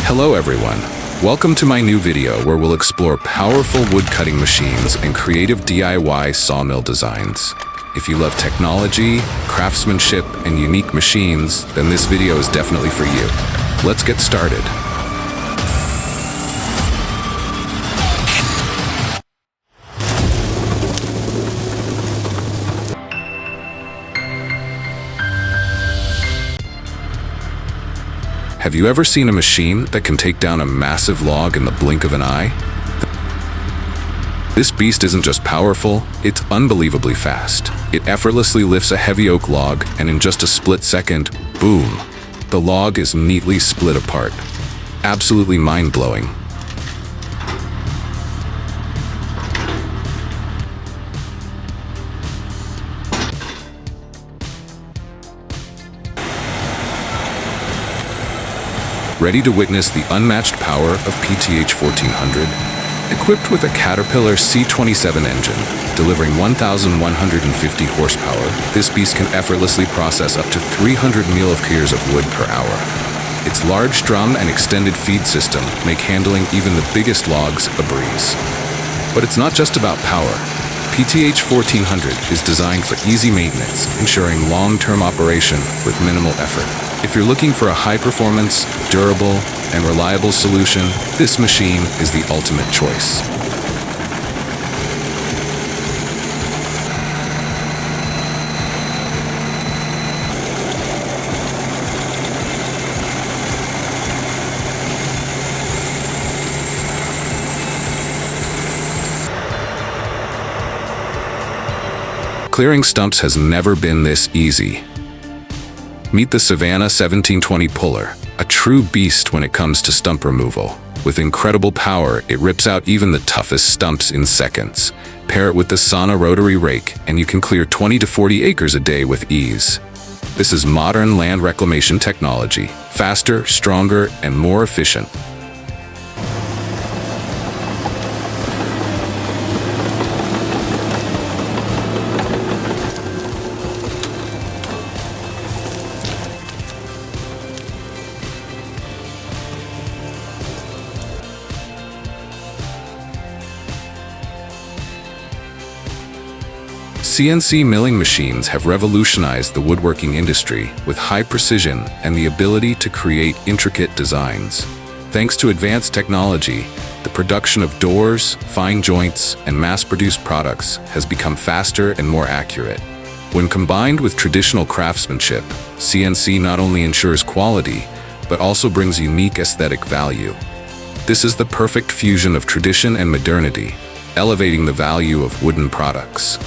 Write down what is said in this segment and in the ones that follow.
Hello everyone. Welcome to my new video where we'll explore powerful wood cutting machines and creative DIY sawmill designs. If you love technology, craftsmanship, and unique machines, then this video is definitely for you. Let's get started. Have you ever seen a machine that can take down a massive log in the blink of an eye? This beast isn't just powerful, it's unbelievably fast. It effortlessly lifts a heavy oak log, and in just a split second, boom, the log is neatly split apart. Absolutely mind-blowing. Ready to witness the unmatched power of PTH 1400? Equipped with a Caterpillar C27 engine, delivering 1,150 horsepower, this beast can effortlessly process up to 300 millimeters of wood per hour. Its large drum and extended feed system make handling even the biggest logs a breeze. But it's not just about power. PTH 1400 is designed for easy maintenance, ensuring long-term operation with minimal effort. If you're looking for a high-performance, durable, and reliable solution, this machine is the ultimate choice. Clearing stumps has never been this easy. Meet the Savannah 1720 puller, a true beast when it comes to stump removal. With incredible power, it rips out even the toughest stumps in seconds. Pair it with the Sana rotary rake, and you can clear 20 to 40 acres a day with ease. This is modern land reclamation technology, faster, stronger, and more efficient. CNC milling machines have revolutionized the woodworking industry with high precision and the ability to create intricate designs. Thanks to advanced technology, the production of doors, fine joints, and mass-produced products has become faster and more accurate. When combined with traditional craftsmanship, CNC not only ensures quality, but also brings unique aesthetic value. This is the perfect fusion of tradition and modernity, elevating the value of wooden products.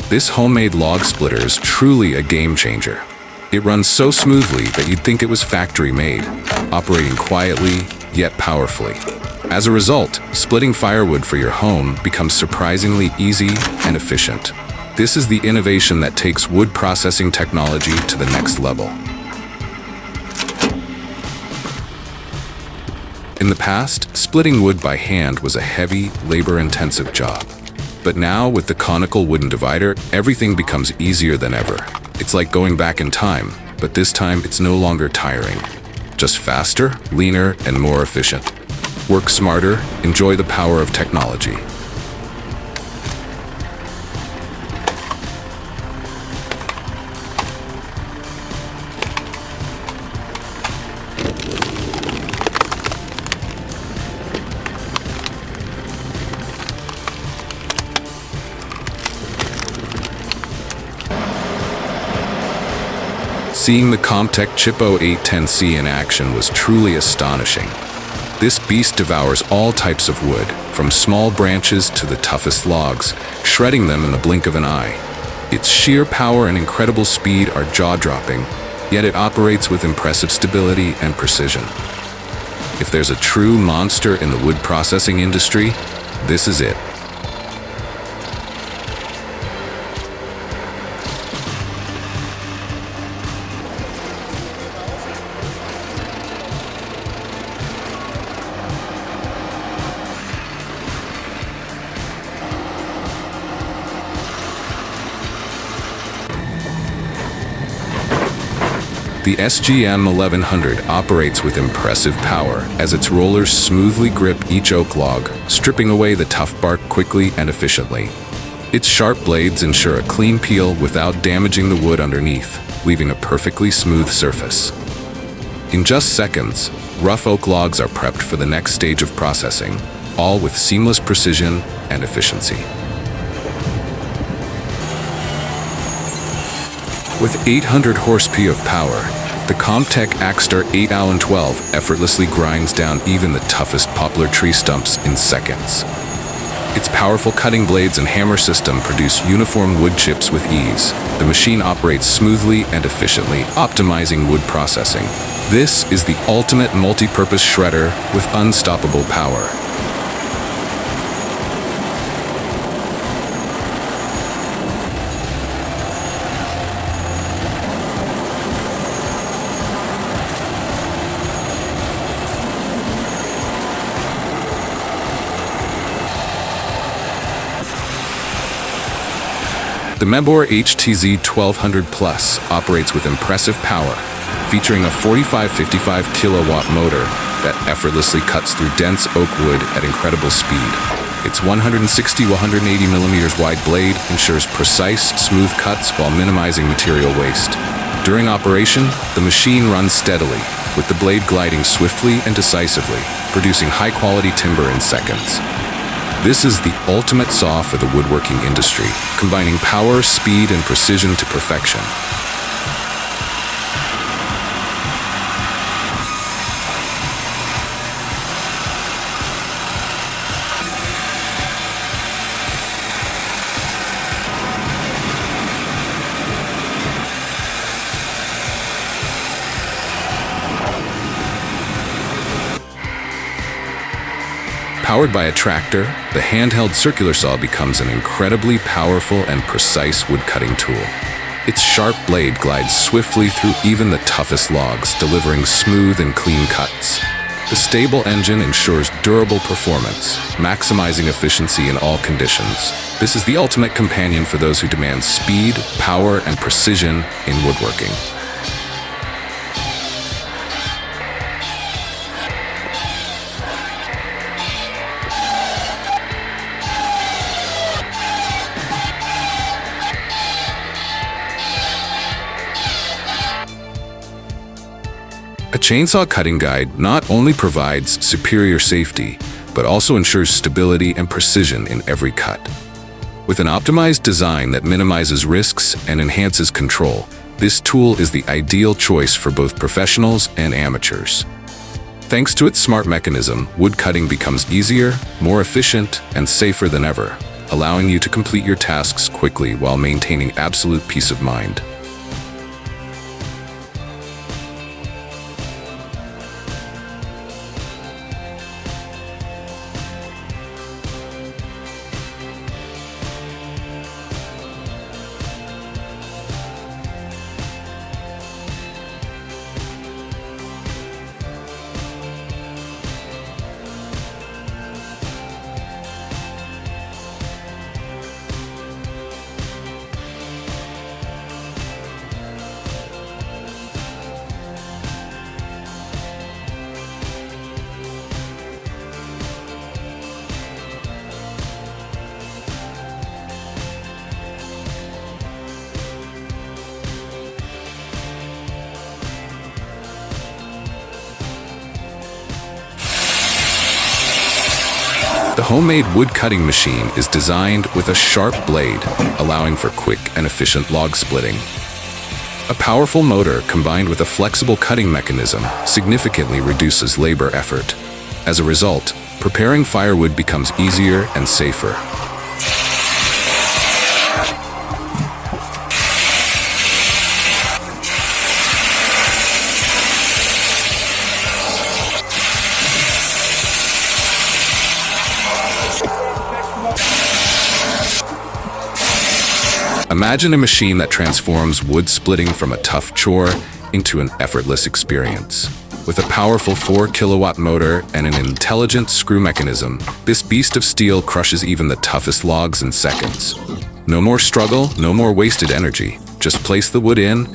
This homemade log splitter is truly a game changer. It runs so smoothly that you'd think it was factory made, operating quietly yet powerfully. As a result, splitting firewood for your home becomes surprisingly easy and efficient. This is the innovation that takes wood processing technology to the next level. In the past, splitting wood by hand was a heavy, labor-intensive job. But now, with the conical wooden divider, everything becomes easier than ever. It's like going back in time, but this time it's no longer tiring. Just faster, leaner, and more efficient. Work smarter, enjoy the power of technology. Seeing the Comtech Chippo 810C in action was truly astonishing. This beast devours all types of wood, from small branches to the toughest logs, shredding them in the blink of an eye. Its sheer power and incredible speed are jaw-dropping, yet it operates with impressive stability and precision. If there's a true monster in the wood processing industry, this is it. The SGM 1100 operates with impressive power as its rollers smoothly grip each oak log, stripping away the tough bark quickly and efficiently. Its sharp blades ensure a clean peel without damaging the wood underneath, leaving a perfectly smooth surface. In just seconds, rough oak logs are prepped for the next stage of processing, all with seamless precision and efficiency. With 800 horsepower of power, the Comtech Axstar 8Allen12 effortlessly grinds down even the toughest poplar tree stumps in seconds. Its powerful cutting blades and hammer system produce uniform wood chips with ease. The machine operates smoothly and efficiently, optimizing wood processing. This is the ultimate multi-purpose shredder with unstoppable power. The Mebor HTZ 1200 Plus operates with impressive power, featuring a 45-55 kilowatt motor that effortlessly cuts through dense oak wood at incredible speed. Its 160-180 millimeters wide blade ensures precise, smooth cuts while minimizing material waste. During operation, the machine runs steadily, with the blade gliding swiftly and decisively, producing high-quality timber in seconds. This is the ultimate saw for the woodworking industry, combining power, speed, and precision to perfection. Powered by a tractor, the handheld circular saw becomes an incredibly powerful and precise wood-cutting tool. Its sharp blade glides swiftly through even the toughest logs, delivering smooth and clean cuts. The stable engine ensures durable performance, maximizing efficiency in all conditions. This is the ultimate companion for those who demand speed, power, and precision in woodworking. A chainsaw cutting guide not only provides superior safety, but also ensures stability and precision in every cut. With an optimized design that minimizes risks and enhances control, this tool is the ideal choice for both professionals and amateurs. Thanks to its smart mechanism, wood cutting becomes easier, more efficient, and safer than ever, allowing you to complete your tasks quickly while maintaining absolute peace of mind. The homemade wood-cutting machine is designed with a sharp blade, allowing for quick and efficient log splitting. A powerful motor combined with a flexible cutting mechanism significantly reduces labor effort. As a result, preparing firewood becomes easier and safer. Imagine a machine that transforms wood splitting from a tough chore into an effortless experience. With a powerful 4-kilowatt motor and an intelligent screw mechanism, this beast of steel crushes even the toughest logs in seconds. No more struggle, no more wasted energy. Just place the wood in,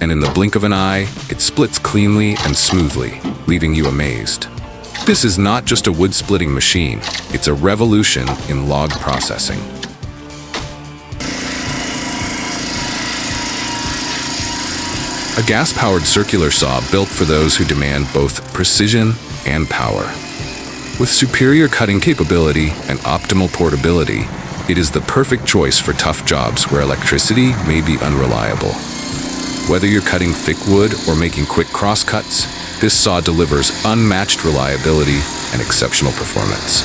and in the blink of an eye, it splits cleanly and smoothly, leaving you amazed. This is not just a wood-splitting machine, it's a revolution in log processing. A gas-powered circular saw built for those who demand both precision and power. With superior cutting capability and optimal portability, it is the perfect choice for tough jobs where electricity may be unreliable. Whether you're cutting thick wood or making quick crosscuts, this saw delivers unmatched reliability and exceptional performance.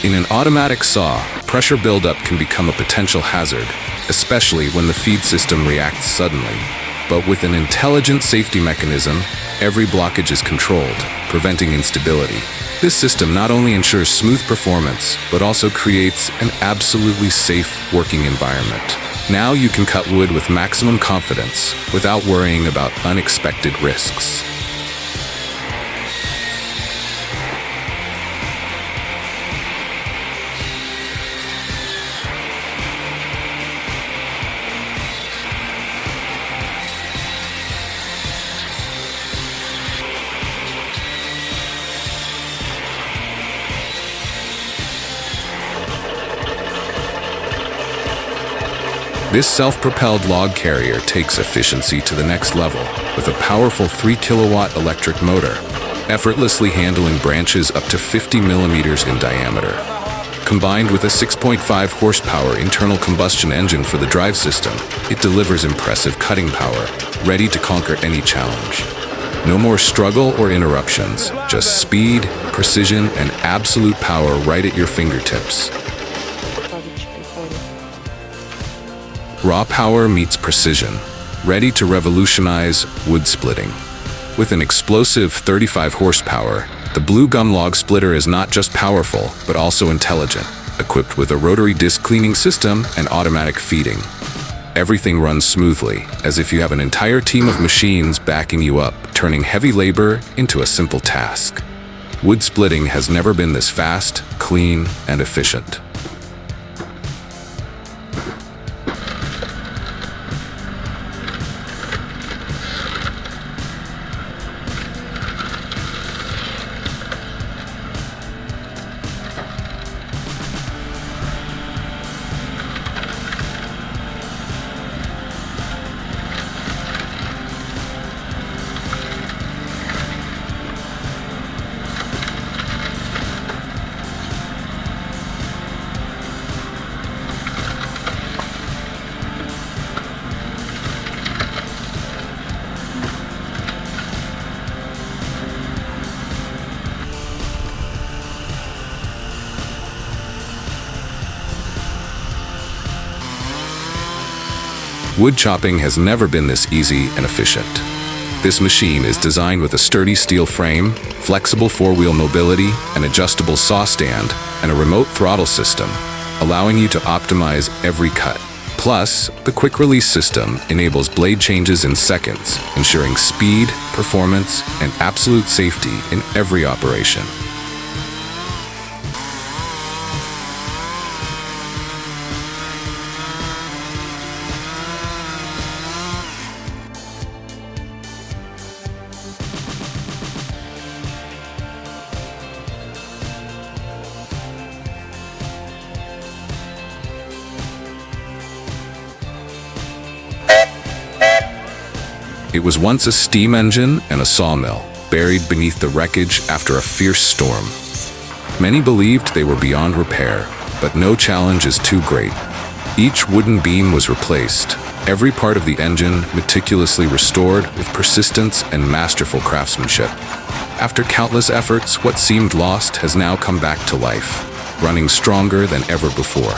In an automatic saw, pressure buildup can become a potential hazard, especially when the feed system reacts suddenly. But with an intelligent safety mechanism, every blockage is controlled, preventing instability. This system not only ensures smooth performance, but also creates an absolutely safe working environment. Now you can cut wood with maximum confidence without worrying about unexpected risks. This self-propelled log carrier takes efficiency to the next level with a powerful 3-kilowatt electric motor, effortlessly handling branches up to 50 millimeters in diameter. Combined with a 6.5 horsepower internal combustion engine for the drive system, it delivers impressive cutting power, ready to conquer any challenge. No more struggle or interruptions, just speed, precision, and absolute power right at your fingertips. Raw power meets precision, ready to revolutionize wood splitting. With an explosive 35 horsepower, the Blue Gum Log Splitter is not just powerful, but also intelligent, equipped with a rotary disc cleaning system and automatic feeding. Everything runs smoothly, as if you have an entire team of machines backing you up, turning heavy labor into a simple task. Wood splitting has never been this fast, clean, and efficient. Wood chopping has never been this easy and efficient. This machine is designed with a sturdy steel frame, flexible four-wheel mobility, an adjustable saw stand, and a remote throttle system, allowing you to optimize every cut. Plus, the quick-release system enables blade changes in seconds, ensuring speed, performance, and absolute safety in every operation. It was once a steam engine and a sawmill, buried beneath the wreckage after a fierce storm. Many believed they were beyond repair, but no challenge is too great. Each wooden beam was replaced, every part of the engine meticulously restored with persistence and masterful craftsmanship. After countless efforts, what seemed lost has now come back to life, running stronger than ever before.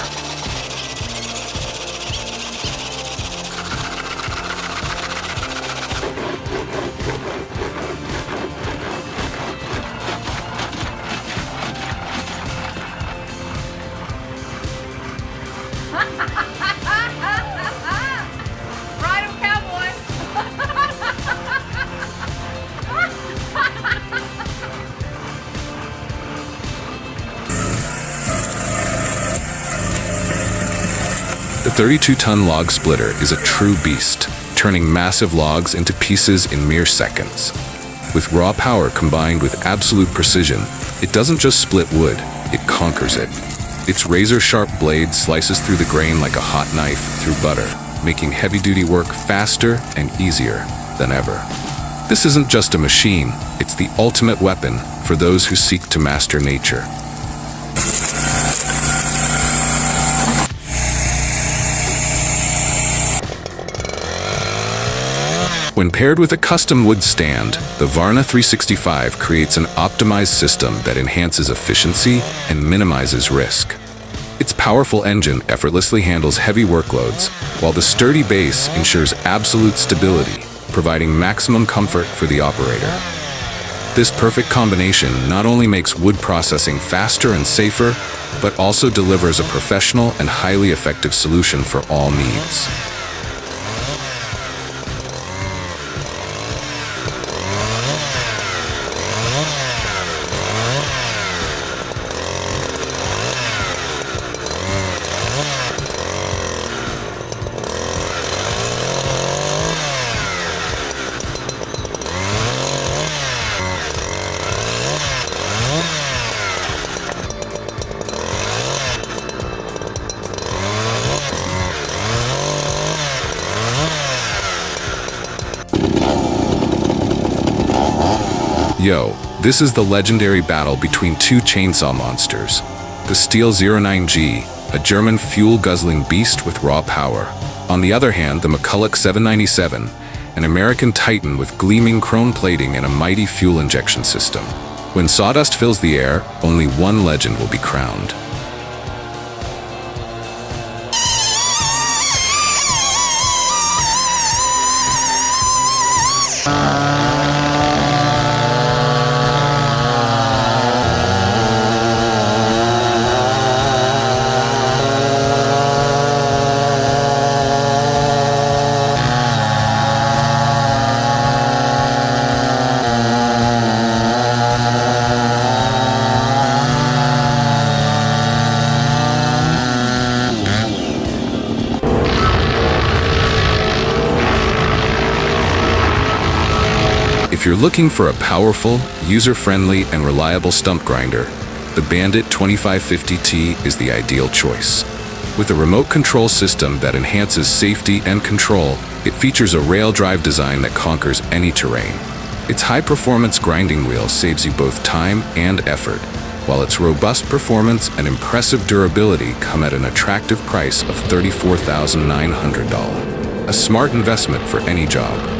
32-ton log splitter is a true beast, turning massive logs into pieces in mere seconds. With raw power combined with absolute precision, it doesn't just split wood, it conquers it. Its razor-sharp blade slices through the grain like a hot knife through butter, making heavy-duty work faster and easier than ever. This isn't just a machine, it's the ultimate weapon for those who seek to master nature. When paired with a custom wood stand, the Varna 365 creates an optimized system that enhances efficiency and minimizes risk. Its powerful engine effortlessly handles heavy workloads, while the sturdy base ensures absolute stability, providing maximum comfort for the operator. This perfect combination not only makes wood processing faster and safer, but also delivers a professional and highly effective solution for all needs. Yo, this is the legendary battle between two chainsaw monsters. The Steel 09G, a German fuel-guzzling beast with raw power. On the other hand, the McCulloch 797, an American titan with gleaming chrome plating and a mighty fuel injection system. When sawdust fills the air, only one legend will be crowned. If you're looking for a powerful, user-friendly, and reliable stump grinder, the Bandit 2550T is the ideal choice. With a remote control system that enhances safety and control, it features a rail drive design that conquers any terrain. Its high-performance grinding wheel saves you both time and effort, while its robust performance and impressive durability come at an attractive price of $34,900. A smart investment for any job.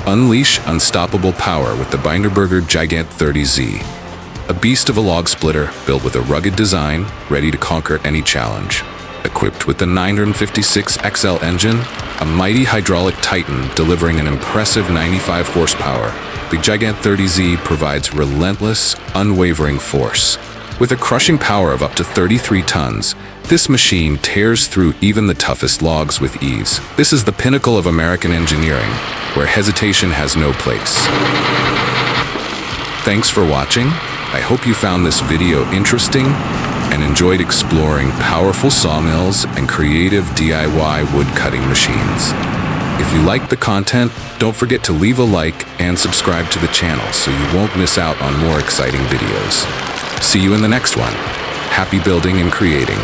Unleash unstoppable power with the Binderberger Gigant 30Z. A beast of a log splitter built with a rugged design, ready to conquer any challenge. Equipped with the 956 XL engine, a mighty hydraulic titan delivering an impressive 95 horsepower, the Gigant 30Z provides relentless, unwavering force. With a crushing power of up to 33 tons, this machine tears through even the toughest logs with ease. This is the pinnacle of American engineering, where hesitation has no place. Thanks for watching. I hope you found this video interesting and enjoyed exploring powerful sawmills and creative DIY wood cutting machines. If you liked the content, don't forget to leave a like and subscribe to the channel so you won't miss out on more exciting videos. See you in the next one. Happy building and creating.